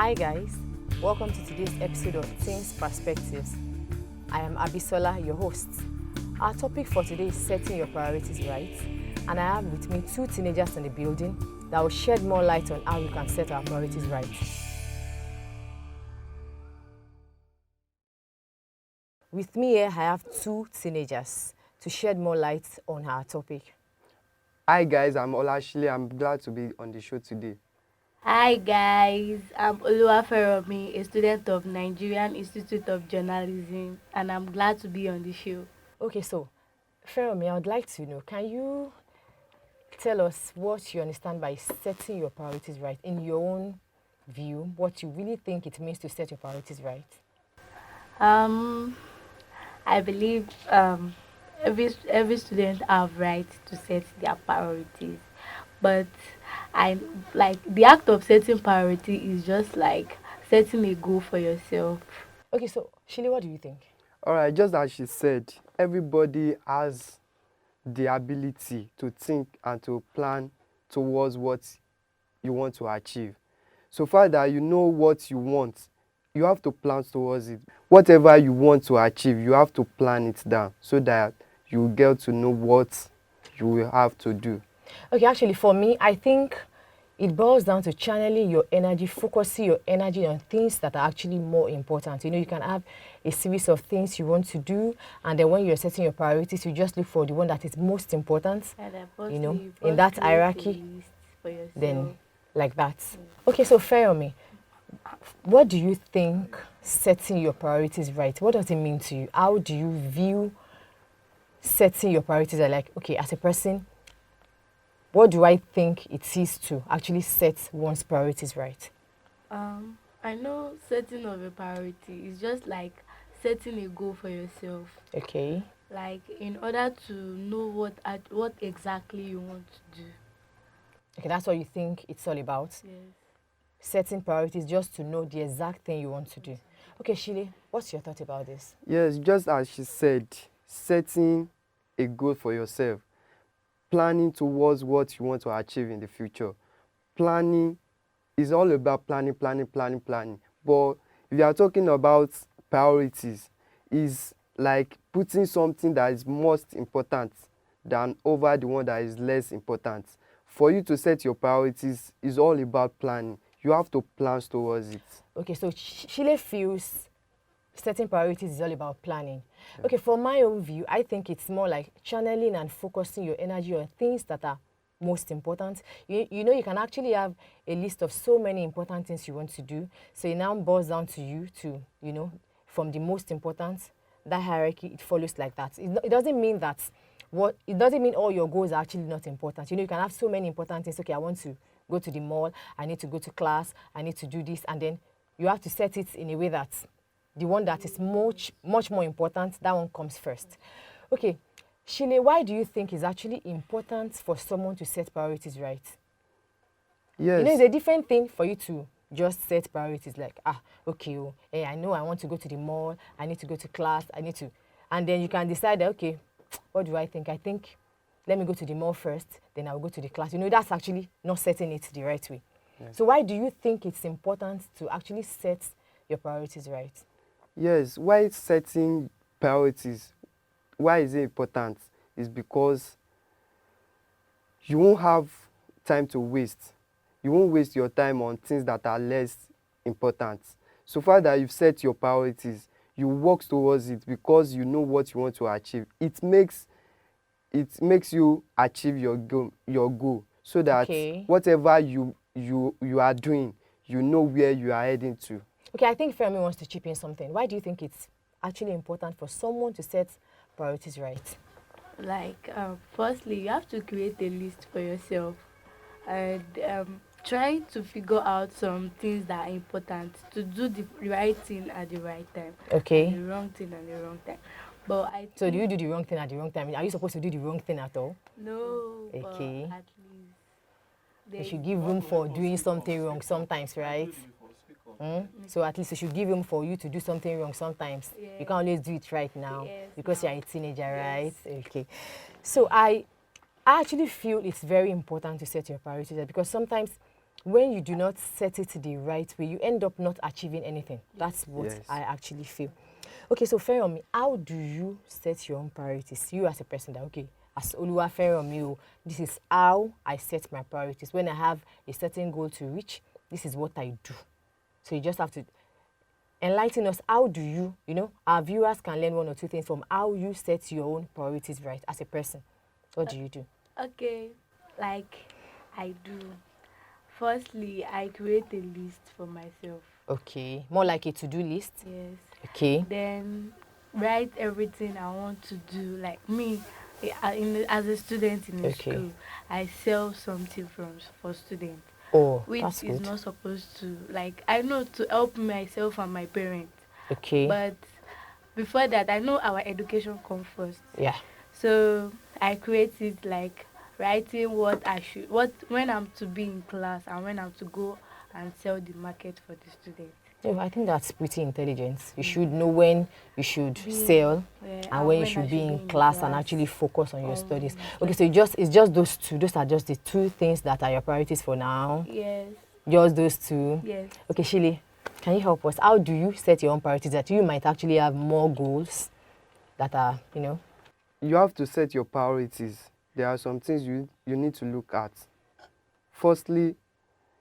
Hi guys, welcome to today's episode of Teens Perspectives. I am Abisola, your host. Our topic for today is setting your priorities right, and I have with me two teenagers in the building that will shed more light on how we can set our priorities right. With me here, I have two teenagers to shed more light on our topic. Hi guys, I'm Olashile. I'm glad to be on the show today. Hi guys, I'm Oluwaferomi, a student of Nigerian Institute of Journalism, and I'm glad to be on the show. Okay, so Feromi, I would like to know, can you tell us what you understand by setting your priorities right in your own view, what you really think it means to set your priorities right? I believe every student have right to set their priorities, but I like the act of setting priority is just like setting a goal for yourself. Okay, so Shile, what do you think? Alright, just as she said, everybody has the ability to think and to plan towards what you want to achieve. So far that you know what you want, you have to plan towards it. Whatever you want to achieve, you have to plan it down so that you get to know what you will have to do. Okay, actually, for me, I think it boils down to channeling your energy, focusing your energy on things that are actually more important. You know, you can have a series of things you want to do, and then when you're setting your priorities, you just look for the one that is most important, And then you know, firstly, in that create a hierarchy, list for yourself. then like that. Okay, so Feromi, what do you think setting your priorities right? What does it mean to you? How do you view setting your priorities? Like, okay, as a person, what do I think it is to actually set one's priorities right? I know setting of a priority is just like setting a goal for yourself. Okay. Like in order to know what exactly you want to do. Okay, that's what you think it's all about. Yes. Setting priorities just to know the exact thing you want to do. Okay, Shile, what's your thought about this? Yes, just as she said, setting a goal for yourself, planning towards what you want to achieve in the future. Planning is all about planning. But if you are talking about priorities, is like putting something that is most important than over the one that is less important. For you to set your priorities is all about planning. You have to plan towards it. Okay, so Shile feels setting priorities is all about planning. Yeah. Okay, for my own view, I think it's more like channeling and focusing your energy on things that are most important. You know, you can actually have a list of so many important things you want to do. So it now boils down to you to, you know, from the most important, that hierarchy, it follows like that. It doesn't mean that it doesn't mean all your goals are actually not important. You know, you can have so many important things. Okay, I want to go to the mall, I need to go to class, I need to do this, and then you have to set it in a way that the one that is much more important, that one comes first. Okay, Shile, why do you think it's actually important for someone to set priorities right? Yes. You know, it's a different thing for you to just set priorities like, okay, I know I want to go to the mall, I need to go to class, and then you can decide that, okay, what do I think? I think, let me go to the mall first, then I'll go to the class. You know, that's actually not setting it the right way. Yes. So why do you think it's important to actually set your priorities right? Yes, why setting priorities, why is it important? Is because you won't have time to waste. You won't waste your time on things that are less important. So far that you've set your priorities, you work towards it because you know what you want to achieve. It makes you achieve your goal so that whatever you are doing, you know where you are heading to. Okay, I think Femi wants to chip in something. Why do you think it's actually important for someone to set priorities right? Like, firstly, you have to create a list for yourself and try to figure out some things that are important to do the right thing at the right time. Okay. And the wrong thing at the wrong time. But so do you do the wrong thing at the wrong time? Are you supposed to do the wrong thing at all? No. Okay. At least you should give room for doing something wrong sometimes, right? So at least you should give room for you to do something wrong sometimes. Yes. You can't always do it right now because you're a teenager, right? Okay. So I actually feel it's very important to set your priorities because sometimes when you do not set it the right way, you end up not achieving anything. That's what Yes. I actually feel. Okay, so Feromi, how do you set your own priorities? You as a person that, okay, as Oluwa Feromi, this is how I set my priorities. When I have a certain goal to reach, this is what I do. So you just have to enlighten us. How do you, our viewers can learn one or two things from how you set your own priorities right as a person. What do you do? Okay, like I do. Firstly, I create a list for myself. Okay, more like a to-do list. Yes. Okay. Then write everything I want to do. Like me, as a student in a Okay. school, I sell something for students, Oh, which that's is good. not supposed to, like, I know to help myself and my parents. Okay. But before that, I know our education comes first. Yeah. So I create it like writing what when I'm to be in class and when I'm to go and sell the market for the students. Yeah, I think that's pretty intelligent. You should know when you should sell Yeah, and when you should be in class and actually focus on your studies. Okay, so it's just those two. Those are just the two things that are your priorities for now. Yes. Just those two. Yes. Okay, Shili, can you help us? How do you set your own priorities that you might actually have more goals that are, You have to set your priorities. There are some things you need to look at. Firstly,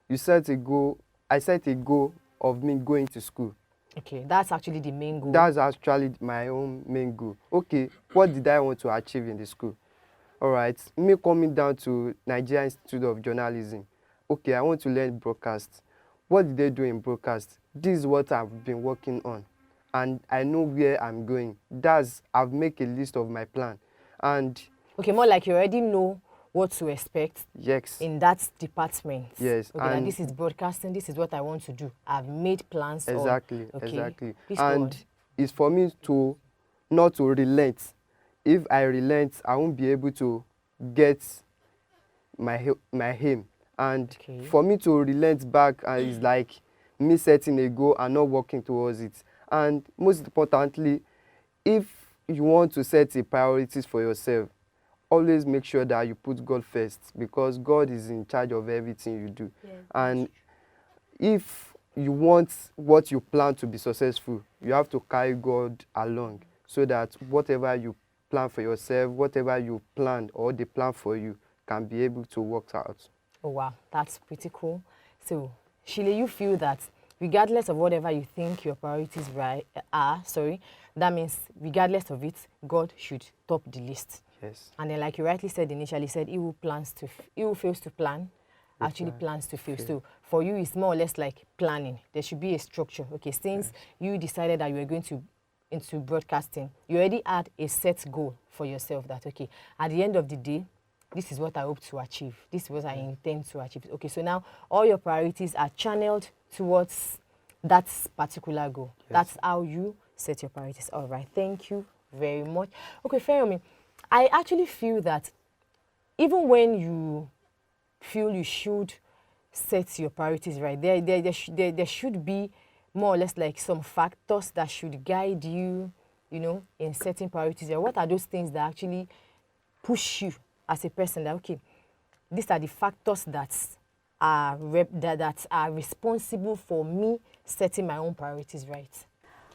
you set a goal. I set a goal of me going to school. Okay, that's actually the main goal. That's actually my own main goal. Okay, what did I want to achieve in the school? All right, me coming down to Nigeria Institute of Journalism. Okay, I want to learn broadcast. What did they do in broadcast? This is what I've been working on, and I know where I'm going. I've made a list of my plan, and okay, more like you already know what to expect yes, in that department. yes, Okay, and this is broadcasting. This is what I want to do. I've made plans. exactly, Okay. exactly, Please go on. and it's for me to not to relent. If I relent, I won't be able to get my aim. And Okay. for me to relent back is like me setting a goal and not working towards it. And most importantly, if you want to set a priorities for yourself, always make sure that you put God first, because God is in charge of everything you do. Yes. And if you want what you plan to be successful, you have to carry God along, so that whatever you plan for yourself, whatever you plan or they plan for you, can be able to work out. Oh, wow, that's pretty cool. So, Shile, you feel that regardless of whatever you think your priorities that means regardless of it, God should top the list. Yes. And then, like you rightly said initially, said he who fails to plan actually plans to fail. So for you, it's more or less like planning. There should be a structure. Okay, since you decided that you were going to into broadcasting, you already had a set goal for yourself that, okay, at the end of the day, this is what I hope to achieve. This is what I intend to achieve. Okay, so now all your priorities are channeled towards that particular goal. Yes. That's how you set your priorities. All right, thank you very much. Okay, Feromi, I actually feel that even when you feel you should set your priorities right, there should be more or less like some factors that should guide you, in setting priorities. What are those things that actually push you as a person that, okay, these are the factors that are responsible for me setting my own priorities right?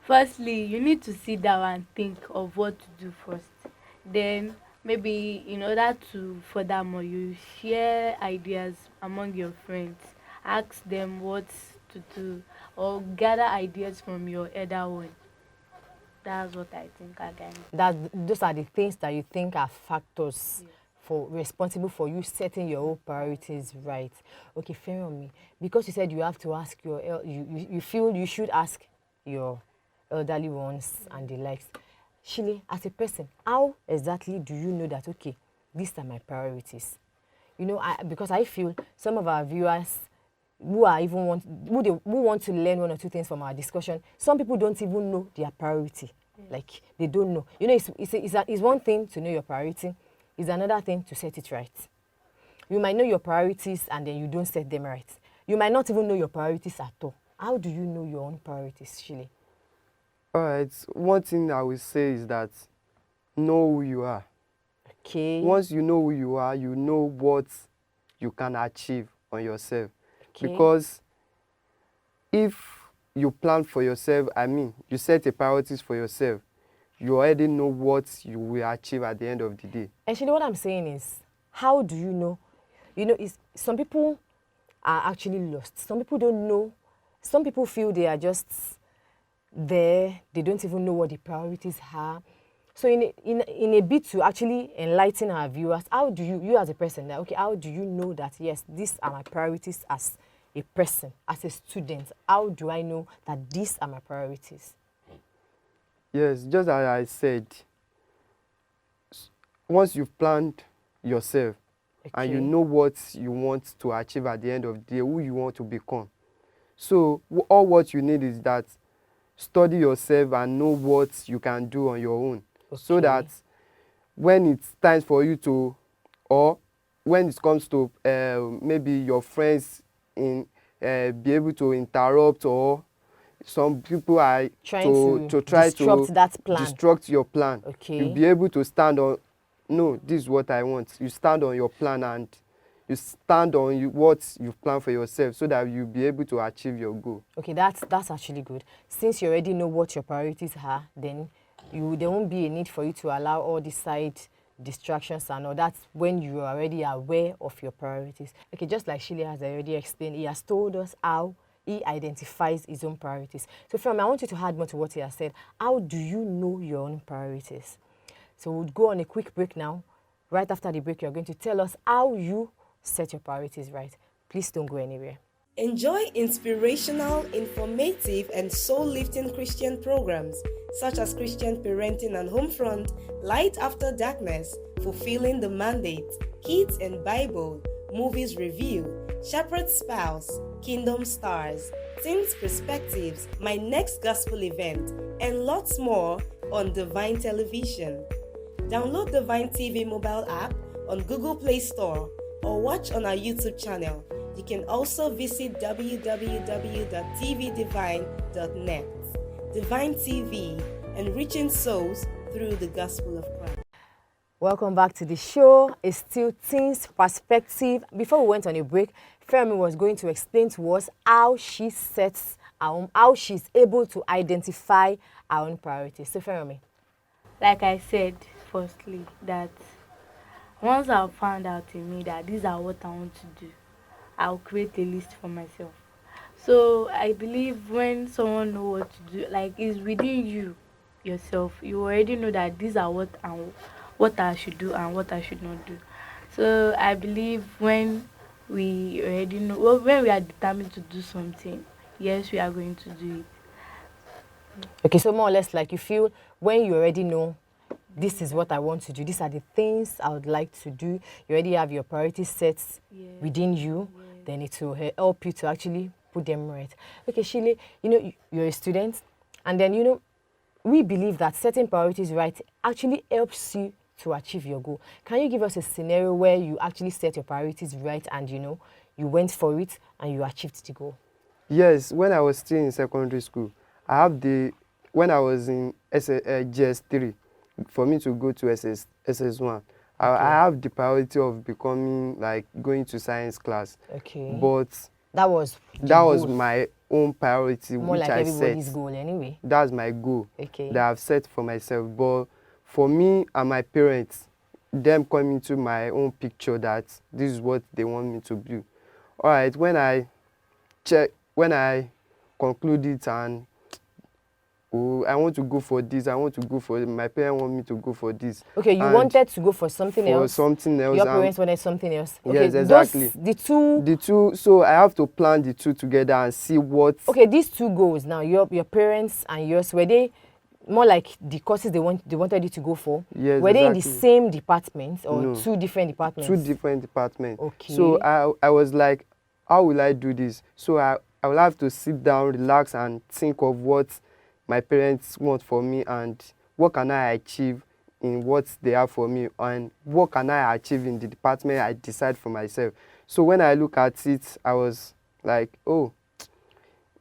Firstly, you need to sit down and think of what to do first. Then maybe in order to furthermore, you share ideas among your friends. Ask them what to do or gather ideas from your elder one. That's what I think again. Those are the things that you think are factors responsible for you setting your own priorities right. Okay, fair on me. Because you said you have to ask you feel you should ask your elderly ones and the likes. Shile, as a person, how exactly do you know that, okay, these are my priorities? Because I feel some of our viewers who want to learn one or two things from our discussion, some people don't even know their priority. Like, they don't know. It's one thing to know your priority. It's another thing to set it right. You might know your priorities and then you don't set them right. You might not even know your priorities at all. How do you know your own priorities, Shile? All right. One thing I will say is that know who you are. Okay. Once you know who you are, you know what you can achieve on yourself. Okay. Because if you plan for yourself, I mean, you set a priorities for yourself, you already know what you will achieve at the end of the day. Actually, what I'm saying is, how do you know? You know, some people are actually lost. Some people don't know. Some people feel they are just there. They don't even know what the priorities are. So in a bit to actually enlighten our viewers, how do you as a person, that, okay, how do you know that, yes, these are my priorities as a person, as a student? How do I know that these are my priorities? Yes, just as I said, once you've planned yourself, and you Okay. know what you want to achieve at the end of the day, who you want to become. So all what you need is that study yourself and know what you can do on your own. So Okay. that when it's time for you to, or when it comes to maybe your friends be able to interrupt, or some people are Trying to try disrupt to that plan. disrupt your plan. Okay. You'll be able to stand on, no, this is what I want. You stand on your plan, and you stand on what you've planned for yourself, so that you'll be able to achieve your goal. Okay, that's actually good. Since you already know what your priorities are, then there won't be a need for you to allow all these side distractions and all. That's when you are already aware of your priorities. Okay, just like Shile has already explained, he has told us how he identifies his own priorities. So Femi, I want you to add more to what he has said. How do you know your own priorities? So we'll go on a quick break now. Right after the break, you're going to tell us how you set your priorities right. Please don't go anywhere. Enjoy inspirational, informative, and soul-lifting Christian programs such as Christian Parenting and Homefront, Light After Darkness, Fulfilling the Mandate, Kids and Bible, Movies Review, Shepherd's Spouse, Kingdom Stars, Teens Perspectives, My Next Gospel Event, and lots more on Divine Television. Download Divine TV mobile app on Google Play Store or watch on our YouTube channel. You can also visit www.tvdivine.net. Divine TV, enriching souls through the gospel of Christ. Welcome back to the show. It's still Teens Perspective. Before we went on a break, Femi was going to explain to us how she sets how she's able to identify our own priorities. So Femi. Like I said, firstly, that once I've found out in me that these are what I want to do, I'll create a list for myself. So I believe when someone knows what to do, like it's within you yourself, you already know that these are what I should do and what I should not do. So I believe when we already know, well, when we are determined to do something, yes, we are going to do it. Okay, so more or less like you feel when you already know this is what I want to do, these are the things I would like to do, you already have your priority sets within you, then it will help you to actually put them right. Okay, Shile, you're a student, and then, we believe that setting priorities right actually helps you to achieve your goal. Can you give us a scenario where you actually set your priorities right and, you went for it and you achieved the goal? Yes, when I was still in secondary school, when I was in GS3, for me to go to SS1, okay. I have the priority of becoming, like, going to science class. Okay. But that was my own priority, more which like I everybody's set. goal anyway. That's my goal. Okay. That I've set for myself. But for me and my parents, them coming to my own picture that this is what they want me to do. All right, when I conclude it and I want to go for this, I want to go for it, my parents want me to go for this. Okay, you wanted to go for something else. For something else. Your parents wanted something else. Okay, yes, exactly. The two. So I have to plan the two together and see what. Okay, these two goals now, your parents and yours, were they more like the courses they wanted you to go for? Yes, were they in exactly. the same department or No. two different departments? Two different departments. Okay. So I was like, how will I do this? So I will have to sit down, relax, and think of what my parents want for me and what can I achieve in what they have for me and what can I achieve in the department I decide for myself. So when I look at it, I was like, oh,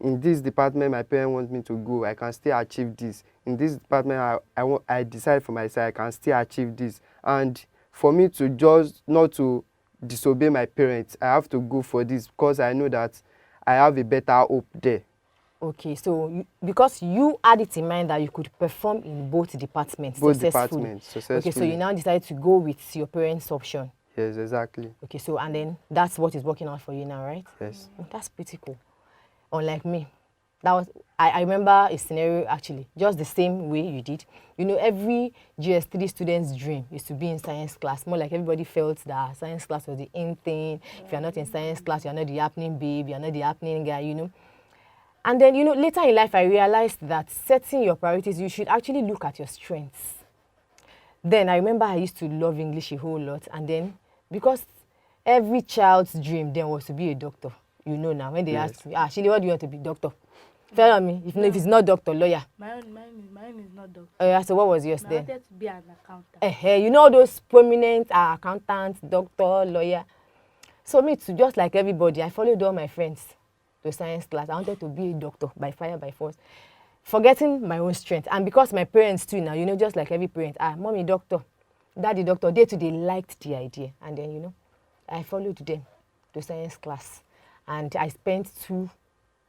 in this department my parents want me to go, I can still achieve this. In this department I decide for myself, I can still achieve this. And for me to just not to disobey my parents. I have to go for this because I know that I have a better hope there. Okay, so because you had it in mind that you could perform in both departments Both successfully. departments successfully. Okay, so you now decided to go with your parents' option. Yes, exactly. Okay, so and then that's what is working out for you now, right? Yes. That's pretty cool. Unlike me, I remember a scenario actually, just the same way you did. You know, every GS3 student's dream is to be in science class. More like everybody felt that science class was the in thing. If you're not in science class, you're not the happening babe, you're not the happening guy, you know. And then, you know, later in life, I realized that setting your priorities, you should actually look at your strengths. Then I remember I used to love English a whole lot. And then, because every child's dream then was to be a doctor, you know now, when they ask me, Shili, what do you want to be? Doctor. Tell me, if it's not doctor, lawyer. Mine is not doctor. So what was yours I then? wanted to be an accountant. You know those prominent accountants, doctor, lawyer. So me too, just like everybody, I followed all my friends to science class. I wanted to be a doctor by fire, by force, forgetting my own strength. And because my parents too now, you know, just like every parent, mommy doctor, daddy doctor, they too, they liked the idea. And then, you know, I followed them to science class. And I spent 2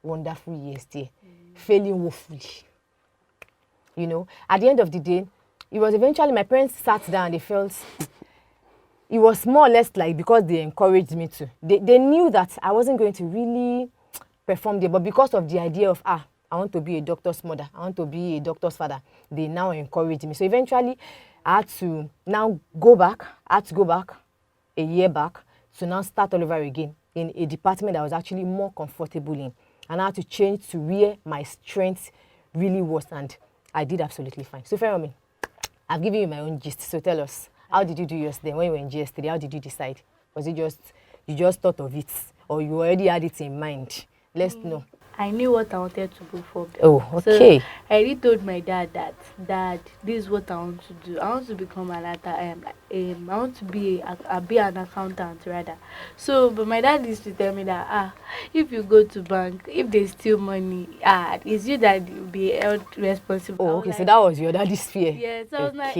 wonderful years there, failing woefully. You know, at the end of the day, it was eventually my parents sat down and they felt it was more or less like because they encouraged me to. They knew that I wasn't going to really perform there, but because of the idea of, I want to be a doctor's mother, I want to be a doctor's father, they now encouraged me. So eventually, I had to now go back. I had to go back a year back to now start all over again in a department that I was actually more comfortable in. And I had to change to where my strength really was, and I did absolutely fine. So, Feromi, I've given you my own gist. So tell us, how did you do yours then when you were in GS3? How did you decide? Was it just, you just thought of it, or you already had it in mind? Let's know. I knew what I wanted to go for. Oh, okay. So I already told my dad that, Dad, this is what I want to do. I want to become an I want to be an accountant rather. So, but my dad used to tell me that if you go to bank, if they steal money, it's you that will be held responsible. Oh, okay. So that was your daddy's fear. Yeah. So I was like,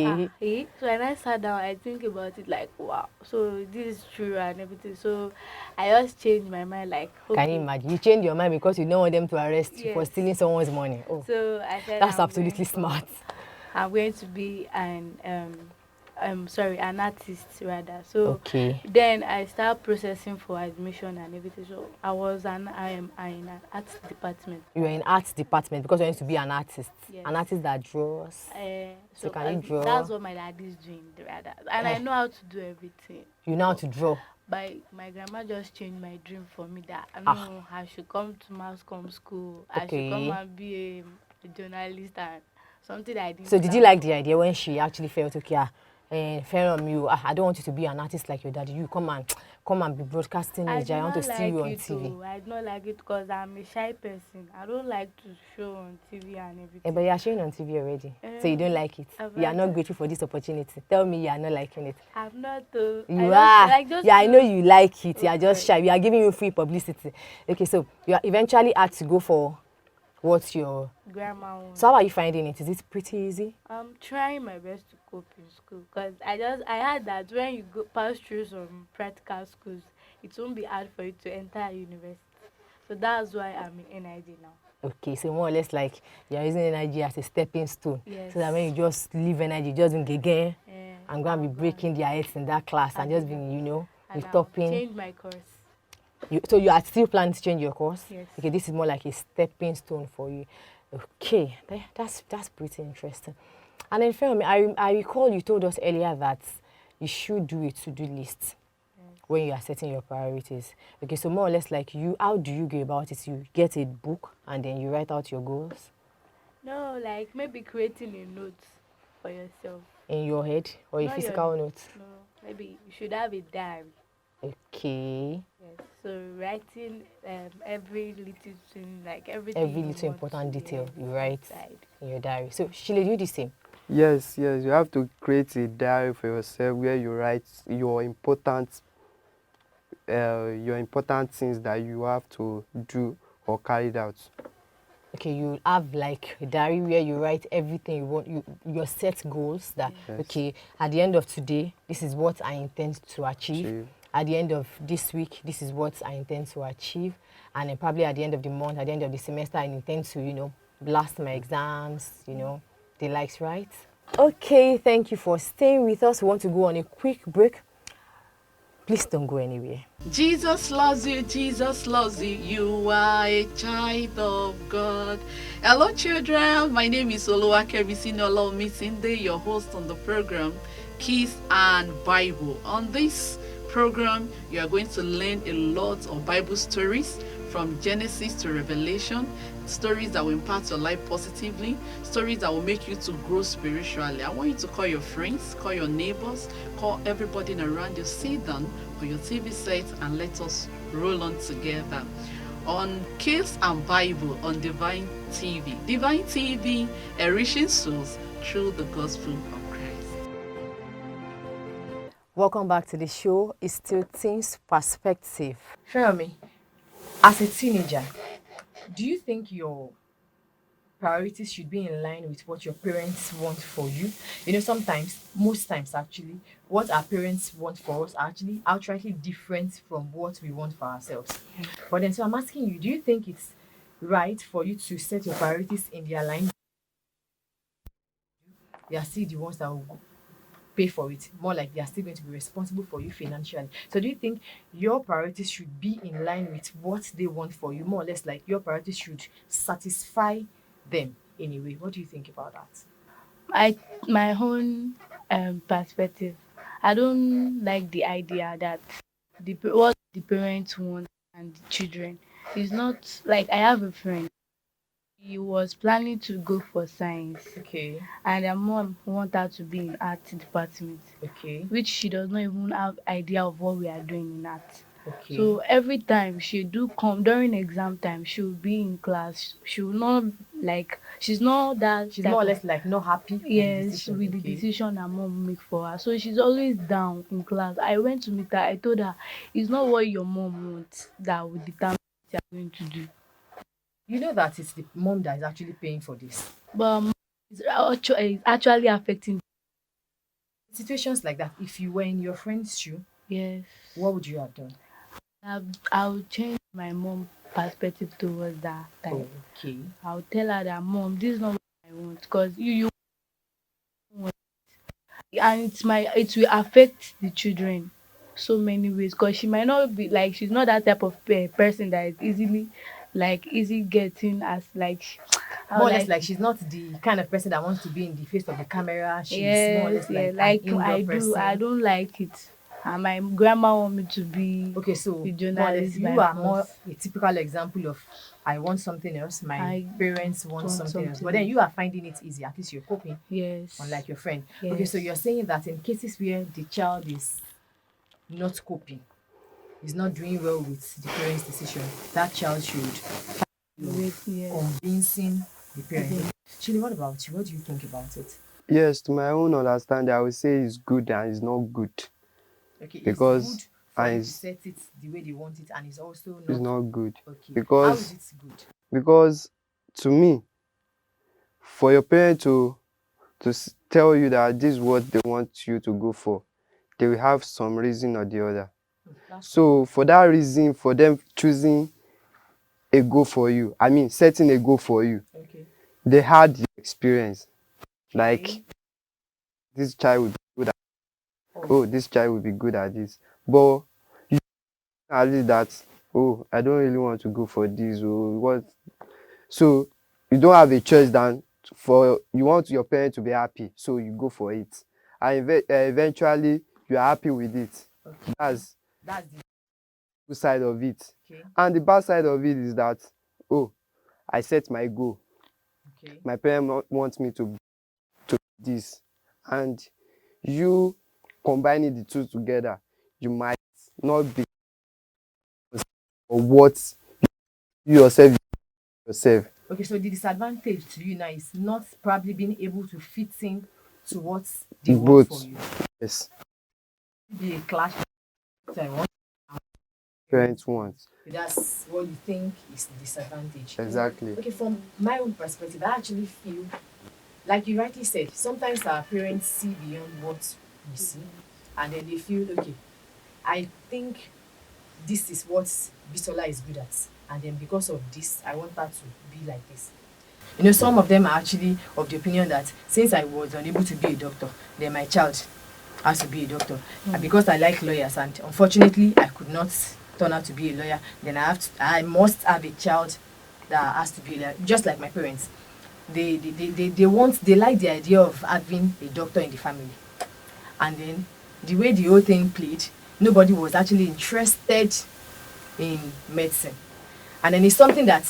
So when I sat down, I think about it like, wow. So this is true and everything. So I just changed my mind. Like, okay. Can you imagine? You changed your mind because you don't want them to arrest you for stealing someone's money. Oh, so I said that's absolutely smart. I'm going to be an artist rather. So okay. Then I started processing for admission and everything. So I am in an arts department. You were in arts department because you want to be an artist. Yes. An artist that draws. So can you draw? That's what my dad is doing rather. And I know how to do everything. You know how to draw? My grandma just changed my dream for me that I should come to mass comm school. I should come and be a journalist and something that I didn't. So did you like the idea when she actually felt okay? Fair on you. I don't want you to be an artist like your daddy. You come and be broadcasting. I want to see you on TV. I don't like it because I'm a shy person. I don't like to show on TV and everything. But you are showing on TV already, so you don't like it. You are not grateful for this opportunity. Tell me you are not liking it. I'm not. You are. I know you like it. You are just shy. We are giving you free publicity. Okay, so you eventually had to go for what's your grandma wants. So how are you finding it? Is it pretty easy? I'm trying my best to cope in school because I heard that when you pass through some practical schools, it won't be hard for you to enter university. So that's why I'm in NIG now. Okay, so more or less like you're using NIG as a stepping stone. Yes. So that when you just leave NIG, just in again, I'm going to be breaking their heads in that class and just being, with topping. Change my course. So you are still planning to change your course? Yes. Okay, this is more like a stepping stone for you. Okay, that's pretty interesting. And then, Femi, I recall you told us earlier that you should do a to-do list when you are setting your priorities. Okay, so more or less like how do you go about it? You get a book and then you write out your goals? No, like maybe creating a note for yourself. In your head or a physical note? No, maybe you should have a diary. Okay. Yes, so writing every little thing, like everything. Every little important detail you write in your diary. So, Shile, do you do the same? Yes. You have to create a diary for yourself where you write your important things that you have to do or carry out. Okay, you have like a diary where you write everything you want, your set goals that, okay, at the end of today, this is what I intend to achieve. at the end of this week, this is what I intend to achieve. And then probably at the end of the month, at the end of the semester, I intend to, blast my exams, the likes, right? Okay, thank you for staying with us. We want to go on a quick break. Please don't go anywhere. Jesus loves you, Jesus loves you, you are a child of God. Hello children, my name is Oluwakemi Sinolo Mitinde, your host on the program Kiss and Bible. On this program, you are going to learn a lot of Bible stories from Genesis to Revelation, stories that will impact your life positively, stories that will make you to grow spiritually. I want you to call your friends, call your neighbors, call everybody around you, sit down on your TV set and let us roll on together. On Kiss and Bible on Divine TV. Divine TV, enriching souls through the gospel of Christ. Welcome back to the show. It's still Teens Perspective. Shirami, as a teenager, do you think your priorities should be in line with what your parents want for you? Sometimes, most times actually, what our parents want for us are actually outrightly different from what we want for ourselves. But then, so I'm asking you, do you think it's right for you to set your priorities in their line? They are still the ones that will pay for it. More like they are still going to be responsible for you financially. So do you think your priorities should be in line with what they want for you? More or less like your priorities should satisfy them in a way. What do you think about that? My own perspective, I don't like the idea that what the parents want and the children is not like. I have a friend. He was planning to go for science. Okay. And her mom want her to be in art department. Okay. Which she does not even have idea of what we are doing in art. Okay. So every time she do come during exam time, she will be in class. She will not like, she's not that. She's more or less like not happy. Yes, with the decision her mom make for her. So she's always down in class. I went to meet her. I told her it's not what your mom wants that will determine what you are going to do. You know that it's the mom that is actually paying for this. But it's actually affecting situations like that. If you were in your friend's shoe, yes, what would you have done? I would change my mom's perspective towards that time. Okay. I would tell her that, Mom, this is not what I want, because you want it. And it will affect the children so many ways, because she might not be like, she's not that type of person that is easy getting, as like more or less like she's not the kind of person that wants to be in the face of the camera. She's more or less like I don't like it. And my grandma want me to be so a journalist. You are more a typical example of I want something else, my parents want something else. But then you are finding it easy, at least you're coping. Yes. Unlike your friend. Yes. Okay, so you're saying that in cases where the child is not coping, is not doing well with the parents' decision, that child should convincing the parents. Chili, what about you? What do you think about it? Yes, to my own understanding, I would say it's good and it's not good. Okay, because it's good for you to set it the way they want it, and it's also not good. Okay. Because how is it good? Because to me, for your parent to tell you that this is what they want you to go for, they will have some reason or the other. So for that reason, for them choosing a goal for you, setting a goal for you, they had the experience. Like, this child would be good at this child would be good at this. But you at least that, I don't really want to go for this or what. So you don't have a choice than you want your parents to be happy, so you go for it. And eventually you are happy with it. Okay. That's the good side of it. Okay. And the bad side of it is that, I set my goal. Okay. My parents want me to do this. And you combining the two together, you might not be or what you yourself. Okay, so the disadvantage to you now is not probably being able to fit in to what they want for you. Yes. Be a clash. Parents want. That's what you think is the disadvantage. Exactly. Okay, from my own perspective, I actually feel, like you rightly said, sometimes our parents see beyond what we see, and then they feel, okay, I think this is what Bisola is good at, and then because of this, I want her to be like this. You know, some of them are actually of the opinion that since I was unable to be a doctor, then my child has to be a doctor. And because I like lawyers, and unfortunately I could not turn out to be a lawyer, then I must have a child that has to be like, just like my parents. They like the idea of having a doctor in the family. And then the way the whole thing played, nobody was actually interested in medicine. And then it's something that,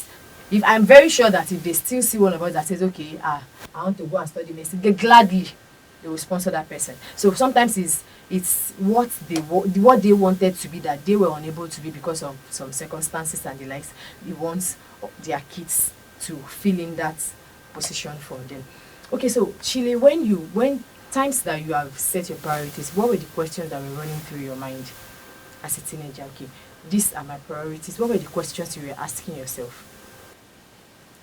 if I'm very sure that if they still see one of us that says, okay, I want to go and study medicine, they will sponsor that person. So sometimes it's what they wanted to be that they were unable to be because of some circumstances and the likes. They want their kids to fill in that position for them. Okay, so Chile, when times that you have set your priorities, what were the questions that were running through your mind as a teenager? Okay, these are my priorities. What were the questions you were asking yourself?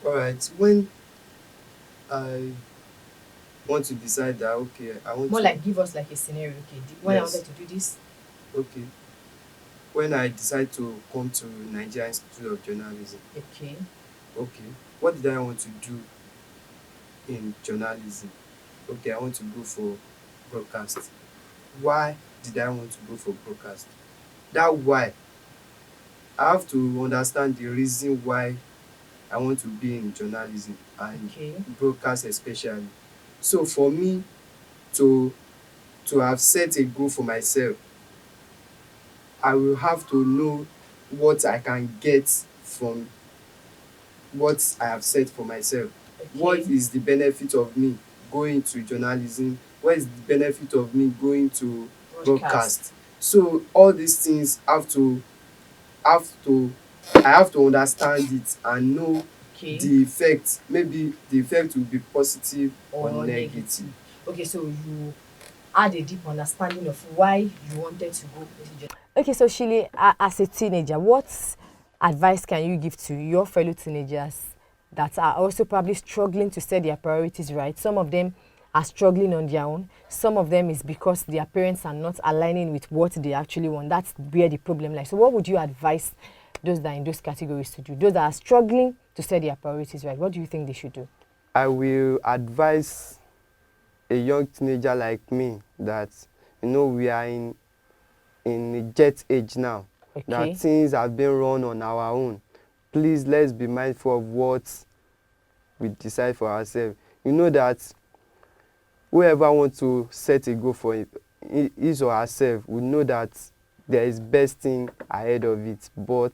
All right. When I want to decide that, okay, I want More to. like, give us like a scenario. Okay, when I Yes. wanted to do this. Okay. When I decide to come to Nigeria Institute of Journalism, Okay. okay, what did I want to do in journalism? Okay, I want to go for broadcast. Why did I want to go for broadcast? That why, I have to understand the reason why I want to be in journalism and Okay. broadcast especially. So for me to have set a goal for myself, I will have to know what I can get from what I have set for myself. Okay. What is the benefit of me going to journalism? What is the benefit of me going to broadcast? So all these things I have to understand it and know the effect. Maybe the effect will be positive or negative. Okay, so you had a deep understanding of why you wanted to go. Okay, so Shile, as a teenager, what advice can you give to your fellow teenagers that are also probably struggling to set their priorities right? Some of them are struggling on their own. Some of them is because their parents are not aligning with what they actually want. That's where the problem lies. So what would you advise those that are in those categories to do? Those that are struggling to set their priorities right, what do you think they should do? I will advise a young teenager like me that, we are in a jet age now. Okay. That things have been run on our own. Please, let's be mindful of what we decide for ourselves. You know that whoever wants to set a goal for his or herself will know that there is best thing ahead of it. But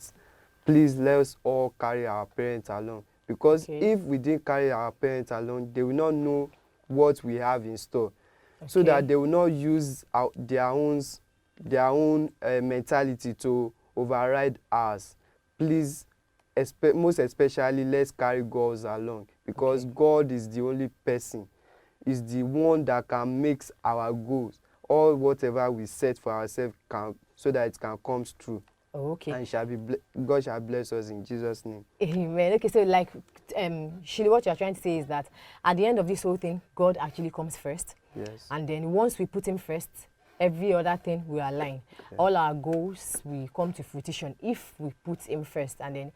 please, let us all carry our parents along. Because if we didn't carry our parents along, they will not know what we have in store. So that they will not use their own mentality to override ours. Please, most especially, let's carry God along, because God is the only person, is the one that can make our goals, or whatever we set for ourselves, so that it can come true. And God shall bless us in Jesus' name. Amen. Okay, so like, Shile, what you're trying to say is that at the end of this whole thing, God actually comes first. Yes. And then once we put him first, every other thing will align. Yeah. All our goals will come to fruition if we put him first. And then,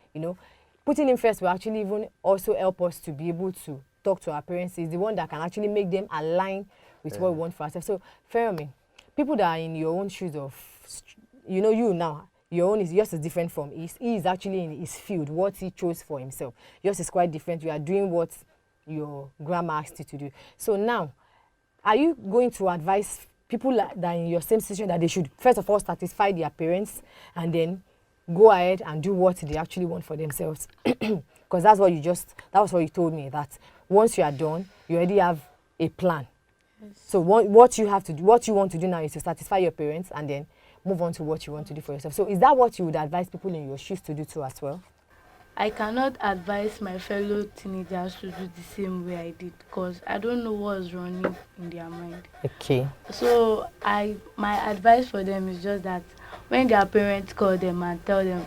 putting him first will actually even also help us to be able to talk to our parents. He's the one that can actually make them align with what we want for ourselves. So, Fermi, people that are in your own shoes of, you now, yours is different from his. He is actually in his field, what he chose for himself. Yours is quite different. You are doing what your grandma asked you to do. So now, are you going to advise people that are in your same situation that they should first of all satisfy their parents and then go ahead and do what they actually want for themselves? Because that was what you told me, that once you are done, you already have a plan. Yes. So what you want to do now is to satisfy your parents and then move on to what you want to do for yourself. So is that what you would advise people in your shoes to do too as well? I cannot advise my fellow teenagers to do the same way I did, because I don't know what's running in their mind. Okay. So my advice for them is just that when their parents call them and tell them,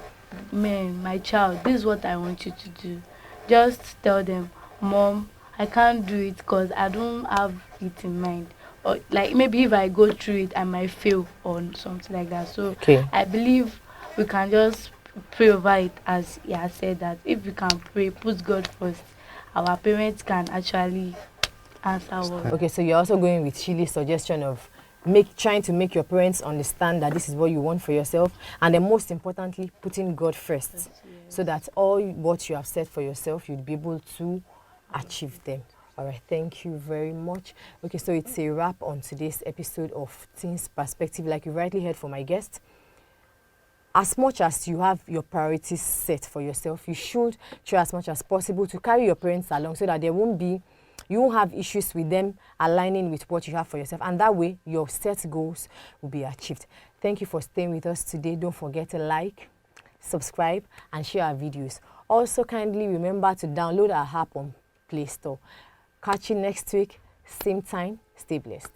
"Man, my child, this is what I want you to do," just tell them, "Mom, I can't do it because I don't have it in mind. or like maybe if I go through it, I might fail or something like that. So Okay. I believe we can just pray over it, as he has said, that if we can pray, put God first, our parents can actually answer us. Okay, so you're also going with Shili's suggestion of trying to make your parents understand that this is what you want for yourself, and then most importantly, putting God first, so that all what you have set for yourself, you'd be able to achieve them. All right, thank you very much. Okay, so it's a wrap on today's episode of Teens Perspective. Like you rightly heard from my guest, as much as you have your priorities set for yourself, you should try as much as possible to carry your parents along, so that you won't have issues with them aligning with what you have for yourself, and that way your set goals will be achieved. Thank you for staying with us today. Don't forget to like, subscribe, and share our videos. Also, kindly remember to download our app on Play Store. Catch you next week, same time. Stay blessed.